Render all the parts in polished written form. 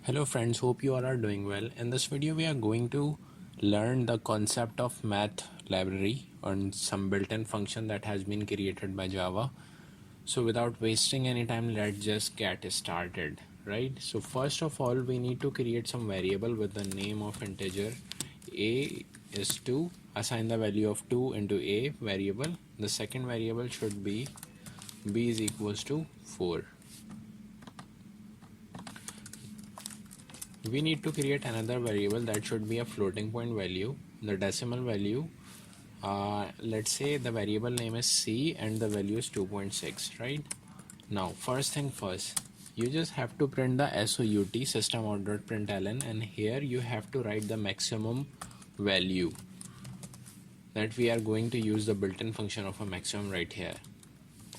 Hello friends, hope you all are doing well. In this video we are going to learn the concept of math library on some built-in function that has been created by Java. So without wasting any time, let's just get started, right? So first of all, we need to create some variable with the name of integer a is 2, assign the value of 2 into a variable. The second variable should be b is equals to 4. We need to create another variable that should be a floating point value. The decimal value, let's say the variable name is c and the value is 2.6, right? Now first thing first, you just have to print the SOUT system.out.println, and here you have to write the maximum value that we are going to use the built-in function of a maximum right here.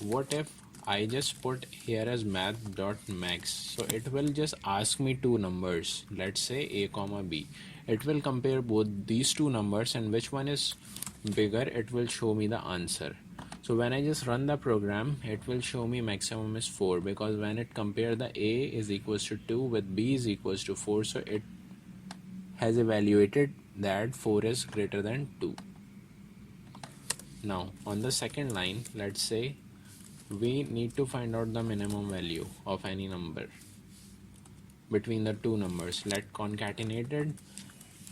What if I just put here as Math.max? So it will just ask me two numbers, let's say a comma b. It will compare both these two numbers, and which one is bigger, it will show me the answer. So when I just run the program, it will show me maximum is 4, because when it compare the a is equals to 2 with b is equals to 4, so it has evaluated that 4 is greater than 2. Now on the second line, let's say we need to find out the minimum value of any number between the two numbers. Let concatenated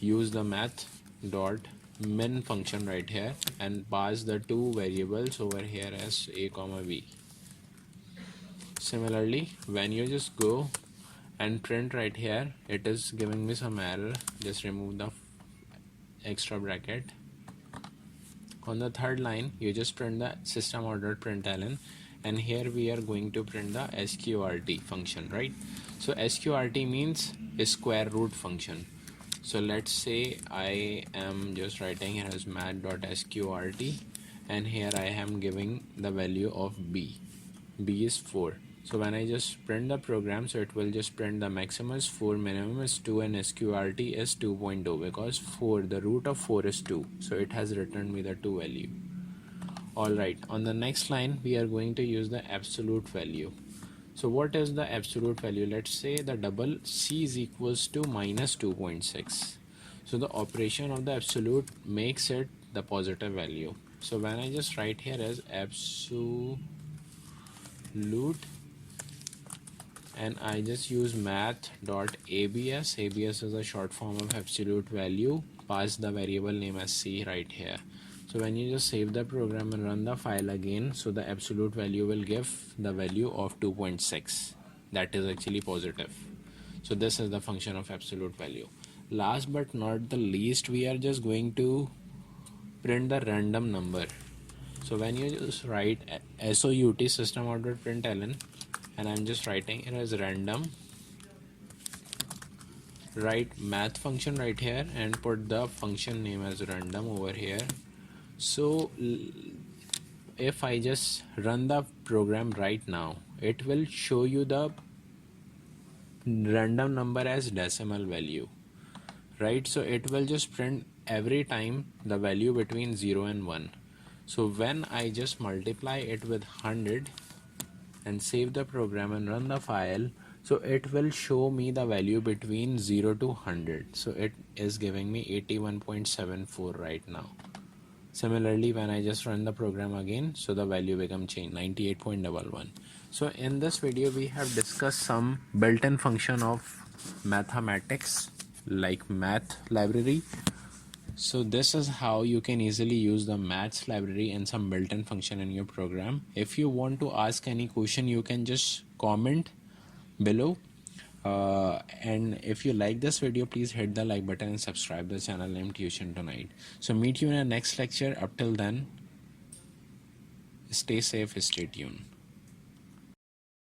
use the Math.min function right here and pass the two variables over here as a comma b. Similarly, when you just go and print right here, it is giving me some error. Just remove the extra bracket. On the third line, you just print the system.out.println, and here we are going to print the sqrt function, right? So sqrt means a square root function. So let's say I am just writing here as math.sqrt, and here I am giving the value of b is 4. So when I just print the program, so it will just print the maximum is 4, minimum is 2, and sqrt is 2.0, because 4, the root of 4 is 2, so it has returned me the 2 value. Alright, on the next line we are going to use the absolute value. So what is the absolute value? Let's say the double c is equals to minus 2.6. So the operation of the absolute makes it the positive value. So when I just write here as absolute, and I just use Math.abs. abs is a short form of absolute value. Pass the variable name as c right here. So when you just save the program and run the file again, so the absolute value will give the value of 2.6. That is actually positive. So this is the function of absolute value. Last but not the least, we are just going to print the random number. So when you just write SOUT system.out.println, and I'm just writing it as random, write math function right here and put the function name as random over here. So if I just run the program right now, it will show you the random number as decimal value, right? So it will just print every time the value between 0 and 1. So when I just multiply it with 100 and save the program and run the file, so it will show me the value between 0 to 100. So it is giving me 81.74 right now. Similarly, when I just run the program again, so the value becomes changed, 98.11. So in this video we have discussed some built-in function of mathematics like math library. So this is how you can easily use the maths library and some built-in function in your program. If you want to ask any question, you can just comment below. And if you like this video, please hit the like button and subscribe the channel named Tuition Tonight. So meet you in the next lecture. Up till then, stay safe, stay tuned.